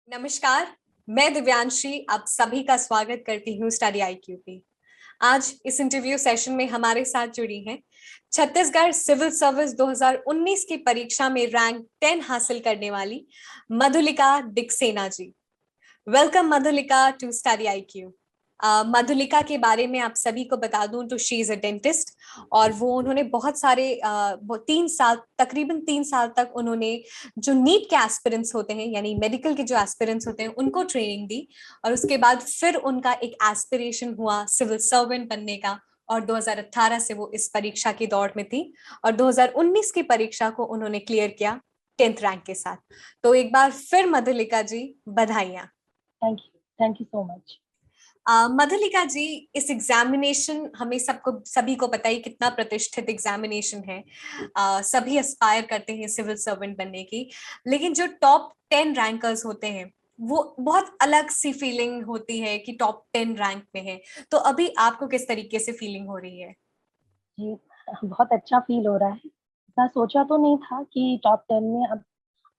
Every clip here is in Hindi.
नमस्कार। मैं दिव्यांशी आप सभी का स्वागत करती हूँ स्टडी आईक्यू पे। आज इस इंटरव्यू सेशन में हमारे साथ जुड़ी हैं छत्तीसगढ़ सिविल सर्विस 2019 की परीक्षा में रैंक 10 हासिल करने वाली मधुलिका डिक्सेना ji. Welcome Madhulika to study IQ. Madhulika के बारे में आप सभी को बता दूं तो शी इज अ डेंटिस्ट और वो उन्होंने बहुत सारे 3 साल तकरीबन 3 साल तक उन्होंने जो नीट के एस्पिरेंट्स होते हैं यानी मेडिकल के जो एस्पिरेंट्स होते हैं उनको ट्रेनिंग दी और उसके बाद फिर उनका एक एस्पिरेशन हुआ सिविल सर्वेंट बनने का और 2018 से वो इस परीक्षा की दौड़ में थी और 2019 की परीक्षा को उन्होंने क्लियर किया 10th रैंक के साथ। तो एक बार फिर मधुलिका जी बधाइयां। Thank you so much. Madhulika ji, इस एग्जामिनेशन हमें सभी को पता ही कितना प्रतिष्ठित एग्जामिनेशन है। सभी एस्पायर करते हैं सिविल सर्वेंट बनने की, लेकिन जो टॉप 10 रैंकर्स होते हैं वो बहुत अलग सी फीलिंग होती है कि टॉप 10 रैंक में है। तो अभी आपको किस तरीके से फीलिंग हो रही है? जी, बहुत अच्छा फील हो रहा है। ऐसा सोचा तो नहीं था कि टॉप 10 में अब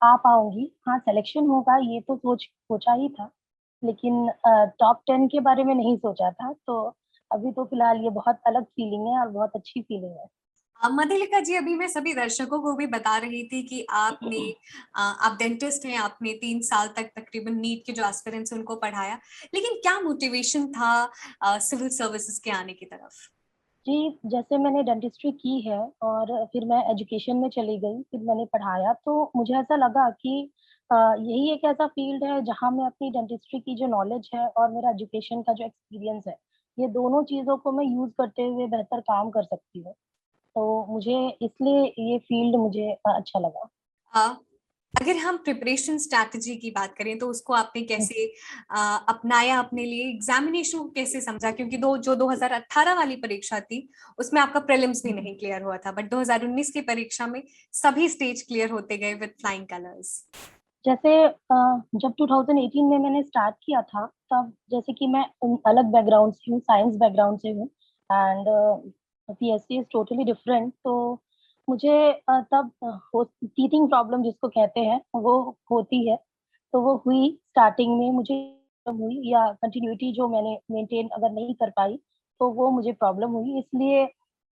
आ पाऊंगी। हाँ, सिलेक्शन होगा ये तो सोचा ही था, लेकिन टॉप 10 के बारे में नहीं सोचा था। तो अभी तो फिलहाल ये बहुत अलग फीलिंग है और बहुत अच्छी फीलिंग है। मधुलिका जी, अभी मैं सभी दर्शकों को भी बता रही थी कि आप डेंटिस्ट हैं, आपने 3 साल तक तकरीबन नीट के जो एस्पिरेंट्स उनको पढ़ाया, लेकिन क्या मोटिवेशन था सिविल सर्विसेज के आने की तरफ? जी, जैसे मैंने डेंटिस्ट्री की है और फिर मैं एजुकेशन में चली गई, फिर मैंने पढ़ाया, तो मुझे ऐसा लगा कि यही एक ऐसा फील्ड है जहाँ मैं अपनी डेंटिस्ट्री की जो नॉलेज है और मेरा एजुकेशन का जो एक्सपीरियंस है, ये दोनों चीज़ों को मैं यूज़ करते हुए बेहतर काम कर सकती हूँ। तो मुझे इसलिए ये फील्ड मुझे अच्छा लगा। आ, अगर हम प्रिपरेशन स्ट्रैटेजी की बात करें तो उसको आपने कैसे अपनाया अपने लिए, एग्जामिनेशन को कैसे समझा? क्योंकि 2018 वाली परीक्षा थी उसमें आपका प्रीलिम्स भी नहीं क्लियर हुआ था, बट 2019 की परीक्षा में सभी स्टेज क्लियर होते गए विद फ्लाइंग कलर्स। जैसे जब 2018 में मैंने स्टार्ट किया था, तब जैसे कि मैं अलग बैकग्राउंड से हूँ, साइंस बैकग्राउंड से हूँ and PSC is totally different. तो मुझे तब टीथिंग प्रॉब्लम जिसको कहते हैं वो होती है। तो वो हुई स्टार्टिंग में, मुझे प्रॉब्लम हुई या कंटिन्यूटी जो मैंने मेंटेन अगर नहीं कर पाई तो वो मुझे प्रॉब्लम हुई। इसलिए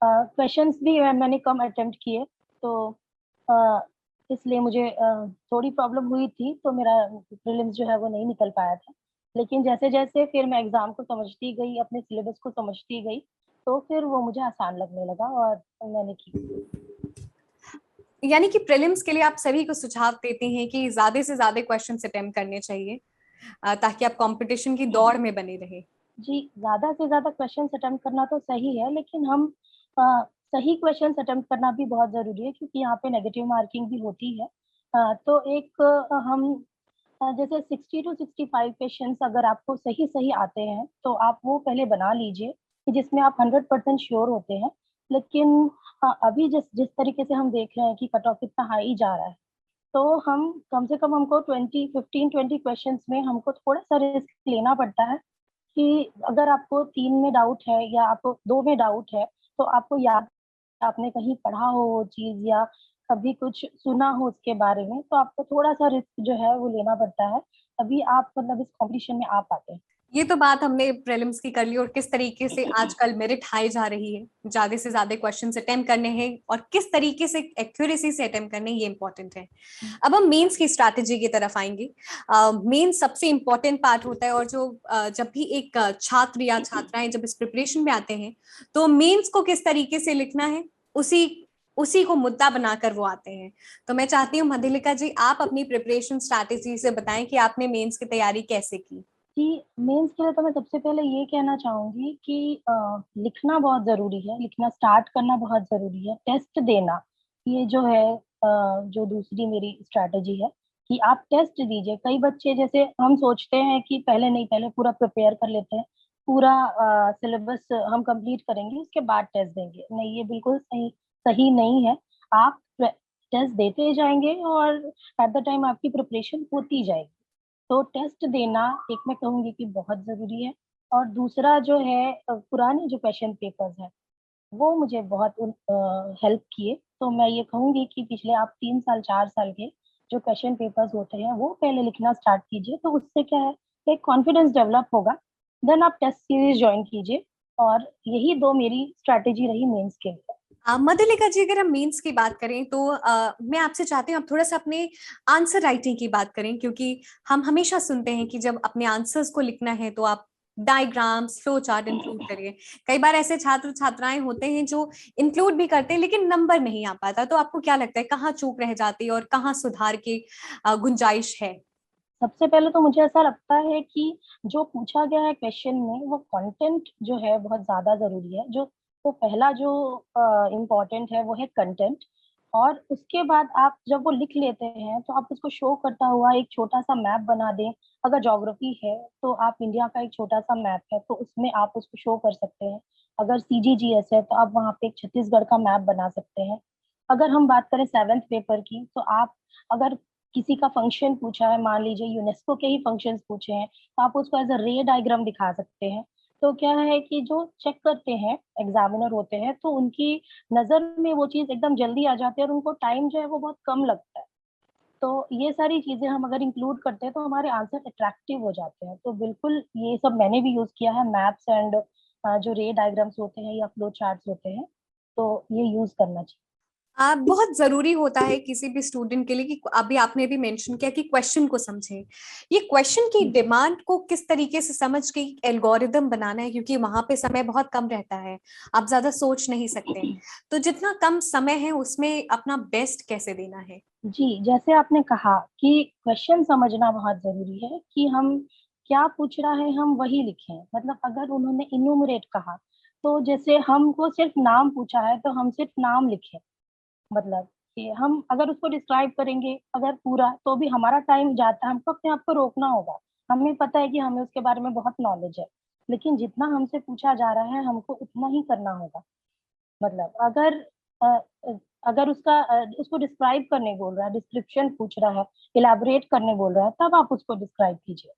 क्वेश्चंस भी मैंने कम अटेम्प्ट किए। तो इसलिए मुझे थोड़ी प्रॉब्लम हुई थी, तो मेरा प्रीलिम्स जो है वो नहीं निकल पाया था। लेकिन जैसे-जैसे फिर मैं एग्ज़ाम को समझती गई, अपने सिलेबस को समझती गई, तो फिर वो मुझे आसान लगने लगा और मैंने की। यानी कि प्रीलिम्स के लिए आप सभी को सुझाव देते हैं कि ज्यादा से ज्यादा क्वेश्चन अटेम्प्ट करने चाहिए ताकि आप कंपटीशन की दौड़ में बने रहे। जी, ज़्यादा से ज़्यादा क्वेश्चन्स अटेम्प्ट करना तो सही है, लेकिन हम सही क्वेश्चन्स अटेम्प्ट करना भी बहुत ज़रूरी है, क्योंकि यहाँ पे नेगेटिव मार्किंग भी होती है। तो एक हम जैसे 60 टू 65 क्वेश्चंस अगर आपको सही-सही आते हैं, तो आप वो पहले बना लीजिए कि जिसमें आप 100% श्योर होते हैं। लेकिन अभी जिस जिस तरीके से हम देख रहे हैं कि कट ऑफ इतना हाई जा रहा है, तो हम कम से कम हमको 15-20 क्वेश्चंस में हमको थोड़ा-सा रिस्क लेना पड़ता है कि अगर आपको 3 में डाउट है या आपको 2 में डाउट है, तो आपको याद आपने कहीं पढ़ा हो वो चीज़ या कभी कुछ सुना हो उसके बारे में, तो आपको थोड़ा-सा रिस्क जो है वो लेना पड़ता है, तभी आप मतलब इस कॉम्पिटिशन में आ पाते हैं। ये तो बात हमने प्रीलिम्स की कर ली और किस तरीके से आजकल मेरिट हाई जा रही है, ज्यादा से ज्यादा क्वेश्चन अटेम्प्ट करने हैं और किस तरीके से एक्यूरेसी से अटेम्प्ट करने, ये इंपॉर्टेंट है। अब हम मेंस की स्ट्रैटेजी की तरफ आएंगे। मेंस सबसे इंपॉर्टेंट पार्ट होता है और जो जब भी एक छात्र या छात्राएं जब इस प्रिपरेशन में आते हैं तो मेंस को किस तरीके से लिखना है, उसी उसी को मुद्दा बनाकर वो आते हैं। तो मैं चाहती हूँ मधुलिका जी, आप अपनी प्रिपरेशन स्ट्रैटेजी से बताएं कि आपने मेंस की तैयारी कैसे की। जी, मेंस के लिए तो मैं सबसे पहले ये कहना चाहूँगी कि लिखना बहुत ज़रूरी है, लिखना स्टार्ट करना बहुत ज़रूरी है, टेस्ट देना, ये जो है जो दूसरी मेरी स्ट्रैटेजी है कि आप टेस्ट दीजिए। कई बच्चे जैसे हम सोचते हैं कि पहले नहीं, पहले पूरा प्रिपेयर कर लेते हैं, पूरा सिलेबस हम कंप्लीट करेंगे, उसके बाद टेस्ट देंगे। नहीं, ये बिल्कुल सही सही नहीं है। आप टेस्ट देते जाएँगे और एट द टाइम आपकी प्रिपरेशन होती जाएगी। तो टेस्ट देना एक मैं कहूँगी कि बहुत ज़रूरी है। और दूसरा जो है पुराने जो क्वेश्चन पेपर्स हैं, वो मुझे बहुत हेल्प किए। तो मैं ये कहूँगी कि पिछले आप 3 साल, 4 साल के जो क्वेश्चन पेपर्स होते हैं वो पहले लिखना स्टार्ट कीजिए, तो उससे क्या है, एक कॉन्फिडेंस डेवलप होगा। देन आप टेस्ट सीरीज ज्वाइन कीजिए, और यही 2 मेरी स्ट्रैटेजी रही मेंस के लिए। मधुलिका जी, अगर हम मेंस की बात करें तो मैं आपसे चाहती हूँ आप थोड़ा सा अपने आंसर राइटिंग की बात करें, क्योंकि हम हमेशा सुनते हैं कि जब अपने आंसर्स को लिखना है तो आप डायग्राम्स, फ्लो चार्ट इंक्लूड करिए। कई बार ऐसे छात्र छात्राएं होते हैं जो इंक्लूड भी करते हैं लेकिन नंबर नहीं आ पाता, तो आपको क्या लगता है कहाँ चूक रह जाती है और कहाँ सुधार की गुंजाइश है? सबसे पहले तो मुझे ऐसा लगता है कि जो पूछा गया है क्वेश्चन में, वो कंटेंट जो है बहुत ज़्यादा ज़रूरी है। जो तो पहला जो इम्पोर्टेंट है वो है कंटेंट, और उसके बाद आप जब वो लिख लेते हैं तो आप उसको शो करता हुआ एक छोटा-सा मैप बना दें। अगर ज्योग्राफी है तो आप इंडिया का एक छोटा-सा मैप है तो उसमें आप उसको शो कर सकते हैं। अगर सीजीजीएस है तो आप वहाँ पे एक छत्तीसगढ़ का मैप बना सकते हैं। अगर हम बात करें 7th पेपर की, तो आप अगर किसी का फंक्शन पूछा है, मान लीजिए यूनेस्को के ही फंक्शंस पूछे हैं, तो आप उसको एज़ अ रे डायग्राम दिखा सकते हैं। तो क्या है कि जो चेक करते हैं, एग्ज़ामिनर होते हैं, तो उनकी नज़र में वो चीज़ एकदम जल्दी आ जाती है और उनको टाइम जो है वो बहुत कम लगता है। तो ये सारी चीज़ें हम अगर इंक्लूड करते हैं तो हमारे आंसर अट्रैक्टिव हो जाते हैं। तो बिल्कुल ये सब मैंने भी यूज़ किया है, मैप्स एंड जो रे डायग्राम्स होते हैं या फ्लो चार्ट्स होते हैं, तो ये यूज़ करना चाहिए। बहुत जरूरी होता है किसी भी स्टूडेंट के लिए कि अभी आपने भी मेंशन किया कि क्वेश्चन को समझें। ये क्वेश्चन की जी, डिमांड को किस तरीके से समझ के एल्गोरिदम बनाना है, क्योंकि वहां पे समय बहुत कम रहता है, आप ज्यादा सोच नहीं सकते। तो जितना कम समय है उसमें अपना बेस्ट कैसे देना है? जी, जैसे आपने कहा कि क्वेश्चन समझना बहुत ज़रूरी है कि हम क्या पूछ रहा है हम वही लिखें। मतलब अगर उन्होंने इन्यूमरेट कहा, तो जैसे हमको सिर्फ़ नाम पूछा है तो हम सिर्फ़ नाम लिखें। मतलब कि हम अगर उसको डिस्क्राइब करेंगे अगर पूरा, तो भी हमारा टाइम जाता है, हमको अपने आप को रोकना होगा। हमें पता है कि हमें उसके बारे में बहुत नॉलेज है, लेकिन जितना हमसे पूछा जा रहा है हमको उतना ही करना होगा। मतलब अगर अ अगर उसको डिस्क्राइब करने बोल रहा है, डिस्क्रिप्शन पूछ रहा है, इलैबोरेट करने बोल रहा है, तब आप उसको डिस्क्राइब कीजिए।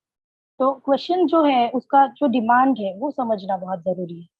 तो क्वेश्चन जो है उसका जो डिमांड है वो समझना बहुत ज़रूरी है।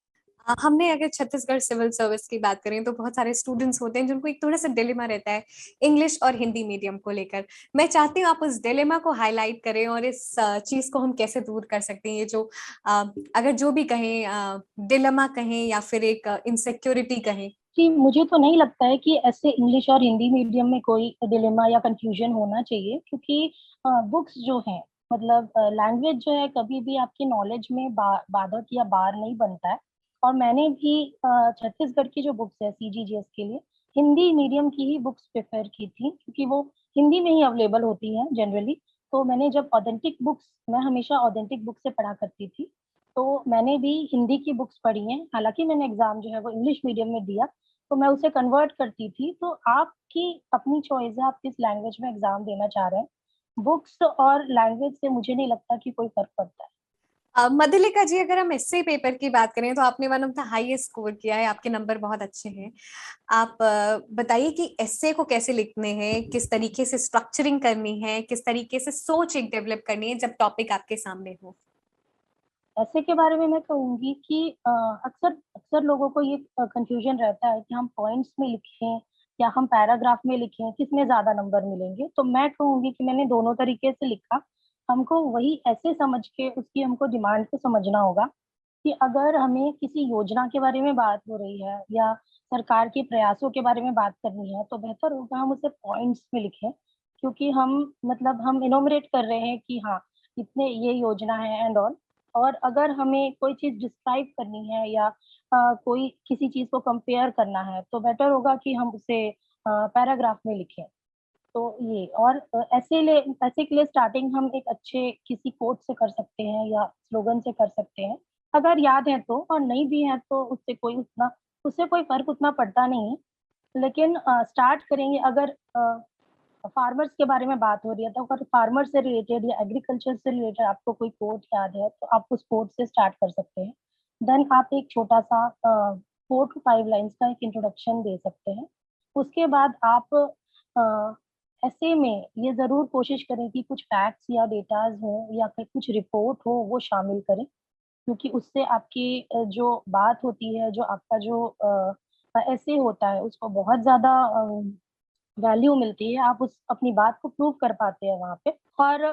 हमने अगर छत्तीसगढ़ सिविल सर्विस की बात करें तो बहुत सारे स्टूडेंट्स होते हैं जिनको एक थोड़ा सा डिलेमा रहता है इंग्लिश और हिंदी मीडियम को लेकर। मैं चाहती हूँ आप उस डिलेमा को हाईलाइट करें और इस चीज को हम कैसे दूर कर सकते हैं, ये जो अ, अगर जो भी कहें डिलेमा कहें या फिर एक इनसिक्योरिटी कहें। जी, मुझे तो नहीं लगता है कि ऐसे इंग्लिश और हिंदी मीडियम में कोई डिलेमा या कन्फ्यूजन होना चाहिए, क्योंकि बुक्स जो हैं, मतलब लैंग्वेज जो है कभी भी आपकी नॉलेज में बाधक या बार नहीं बनता है। और मैंने भी छत्तीसगढ़ की जो बुक्स है सीजीजीएस के लिए, हिंदी मीडियम की ही बुक्स प्रेफ़र की थी, क्योंकि वो हिंदी में ही अवेलेबल होती हैं जनरली। तो मैंने जब ऑथेंटिक बुक्स, मैं हमेशा ऑथेंटिक बुक से पढ़ा करती थी, तो मैंने भी हिंदी की बुक्स पढ़ी हैं। हालाँकि मैंने एग्ज़ाम जो है वो इंग्लिश मीडियम में दिया, तो मैं उसे कन्वर्ट करती थी। तो आपकी अपनी चॉइस है, आप किस लैंग्वेज में एग्ज़ाम देना चाह रहे हैं। बुक्स और लैंग्वेज से मुझे नहीं लगता कि कोई फ़र्क पड़ता है। मधुलिका जी, अगर हम एसए पेपर की बात करें तो आपने one of the highest score किया है, आपके नंबर बहुत अच्छे हैं। आप बताइए कि एसए को कैसे लिखने हैं, किस तरीके से स्ट्रक्चरिंग करनी है, किस तरीके से सोच एक डेवलप करनी है जब टॉपिक आपके सामने हो। ऐसे के बारे में मैं कहूँगी कि अक्सर अक्सर लोगों को ये कन्फ्यूज़न रहता है कि हम पॉइंट्स में लिखें या हम पैराग्राफ में लिखें, किसमें ज़्यादा नंबर मिलेंगे। तो मैं कहूँगी कि मैंने दोनों तरीके से लिखा। हमको वही ऐसे समझ के उसकी हमको डिमांड को समझना होगा कि अगर हमें किसी योजना के बारे में बात हो रही है या सरकार के प्रयासों के बारे में बात करनी है, तो बेहतर होगा हम उसे पॉइंट्स में लिखें। क्योंकि हम इनोमरेट कर रहे हैं कि हाँ, इतने ये योजना है एंड ऑल। और अगर हमें कोई चीज़ डिस्क्राइब करनी है या कोई किसी चीज़ को कंपेयर करना है, तो बेटर होगा कि हम उसे पैराग्राफ में लिखें। तो ये और ऐसे के लिए स्टार्टिंग हम एक अच्छे किसी कोट से कर सकते हैं या स्लोगन से कर सकते हैं। अगर याद है तो, और नहीं भी है तो उससे कोई फ़र्क उतना पड़ता नहीं है। लेकिन स्टार्ट करेंगे अगर फार्मर्स के बारे में बात हो रही है, तो अगर फार्मर से रिलेटेड या एग्रीकल्चर से रिलेटेड आपको कोई कोट याद है, तो आप उस कोट से स्टार्ट कर सकते हैं। देन आप एक छोटा-सा 4 टू 5 लाइन्स का एक इंट्रोडक्शन दे सकते हैं। उसके बाद आप ऐसे में ये ज़रूर कोशिश करें कि कुछ फैक्ट्स या डेटाज़ हों या फिर कुछ रिपोर्ट हो, वो शामिल करें। क्योंकि उससे आपकी जो बात होती है, जो आपका जो ऐसे होता है, उसको बहुत ज़्यादा वैल्यू मिलती है, आप उस अपनी बात को प्रूव कर पाते हैं वहाँ पे। और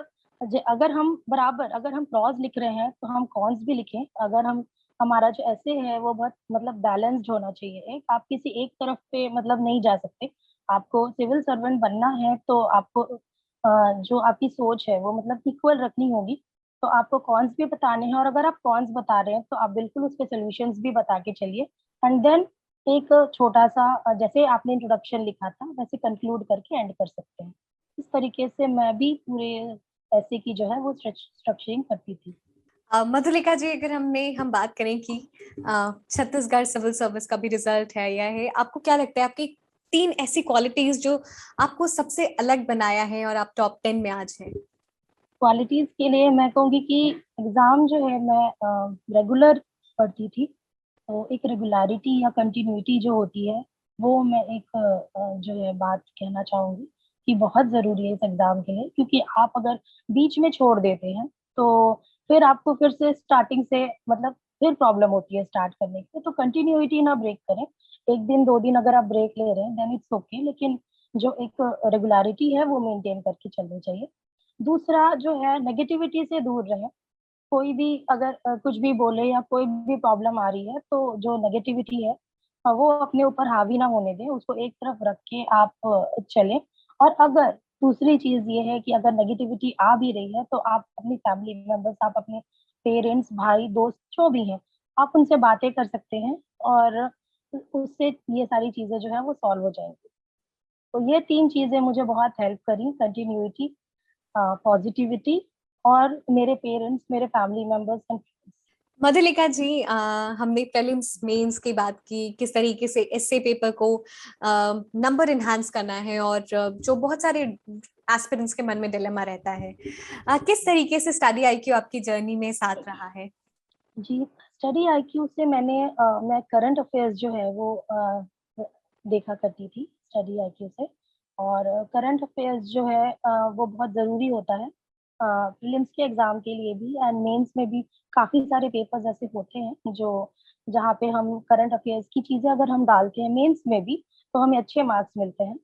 अगर हम प्रॉज लिख रहे हैं तो हम कॉन्स भी लिखें। अगर हम हमारा जो ऐसे है वो बहुत मतलब बैलेंस्ड होना चाहिए। एक आप किसी एक तरफ पे मतलब नहीं जा सकते। आपको सिविल सर्वेंट बनना है तो आपको जो आपकी सोच है वो मतलब इक्वल रखनी होगी। तो आपको कॉन्स भी बताने हैं, और अगर आप कॉन्स बता रहे हैं तो आप बिल्कुल उसके सॉल्यूशंस भी बता के चलिए। एंड देन एक छोटा सा जैसे आपने इंट्रोडक्शन लिखा था वैसे कंक्लूड करके एंड कर सकते हैं। इस तरीके से मैं भी पूरे ऐसे की जो है वो स्ट्रक्चरिंग करती थी। मधुलिका जी, अगर हम बात करें कि छत्तीसगढ़ सिविल सर्विस का भी रिजल्ट है यह है, आपको क्या लगता है आपकी 3 ऐसी क्वालिटीज जो आपको सबसे अलग बनाया है और आप टॉप 10 में आज हैं? क्वालिटीज के लिए मैं कहूँगी कि एग्जाम जो है मैं रेगुलर पढ़ती थी। तो एक रेगुलरिटी या कंटिन्यूटी जो होती है वो मैं एक जो है बात कहना चाहूंगी कि बहुत जरूरी है इस एग्जाम के लिए। क्योंकि आप अगर बीच में छोड़ देते हैं तो फिर आपको फिर से स्टार्टिंग से मतलब फिर प्रॉब्लम होती है स्टार्ट करने की। तो कंटिन्यूटी ना ब्रेक करें। एक दिन दो दिन अगर आप ब्रेक ले रहे हैं देन इट्स ओके, लेकिन जो एक रेगुलरिटी है वो मेंटेन करके चलनी चाहिए। दूसरा जो है नेगेटिविटी से दूर रहें। कोई भी अगर कुछ भी बोले या कोई भी प्रॉब्लम आ रही है तो जो नेगेटिविटी है वो अपने ऊपर हावी ना होने दें, उसको एक तरफ रख के आप चलें। और अगर दूसरी चीज ये है कि अगर नेगेटिविटी आ भी रही है तो आप अपनी फैमिली मेंबर्स, आप अपने पेरेंट्स, भाई दोस्त जो भी हैं, आप उनसे बातें कर सकते हैं और उससे ये सारी चीजें जो है वो सॉल्व हो जाएंगी। तो ये तीन चीजें मुझे बहुत हेल्प करी, कंटिन्यूटी, पॉजिटिविटी और मेरे पेरेंट्स, मेरे फैमिली मेंबर्स एंड। मधुलिका जी, हमने प्रीलिम्स मेंस की बात की, किस तरीके से एस्से पेपर को नंबर इनहांस करना है, और जो बहुत सारे एस्पिरेंट्स के मन में डिलेमा रहता है, किस तरीके से स्टडी आईक्यू आपकी जर्नी में साथ रहा है? जी, स्टडी आईक्यू से मैं करंट अफेयर्स जो है वो देखा करती थी स्टडी आईक्यू से। और करंट अफेयर्स जो है वो बहुत ज़रूरी होता है प्रीलिम्स के एग्ज़ाम के लिए भी एंड मेंस में भी। काफ़ी सारे पेपर्स ऐसे होते हैं जो जहाँ पे हम करंट अफेयर्स की चीज़ें अगर हम डालते हैं मेंस में भी तो हमें अच्छे मार्क्स मिलते हैं।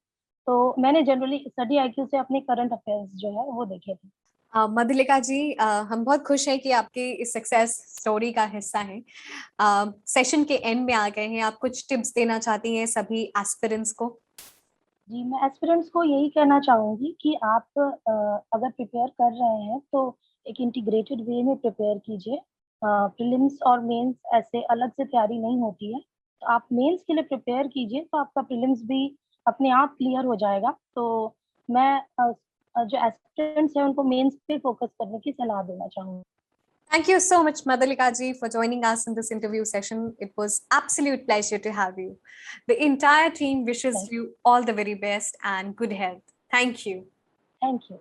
तो मैंने जनरली स्टडी आईक्यू से अपने करंट अफेयर्स जो है वो देखे थे। मधुलिका जी, हम बहुत खुश हैं कि आपकी इस सक्सेस स्टोरी का हिस्सा हैं। सेशन के एंड में आ गए हैं, आप कुछ टिप्स देना चाहती हैं सभी एस्पिरेंट्स को? जी, मैं एस्पिरेंट्स को यही कहना चाहूँगी कि आप अगर प्रिपेयर कर रहे हैं तो एक इंटीग्रेटेड वे में प्रिपेयर कीजिए। प्रीलिम्स और मेंस ऐसे अलग से तैयारी नहीं होती है। तो आप मेंस के लिए प्रिपेयर कीजिए तो आपका प्रीलिम्स भी अपने आप क्लियर हो जाएगा। तो मैं जो एस्पिरेंट्स हैं उनको मेंस पे फोकस करने की सलाह देना चाहूँगी। Thank you so much, Madhulika ji, for joining us in this interview session. It was absolute pleasure to have you. The entire team wishes thank you all the very best and good health. Thank you. Thank you.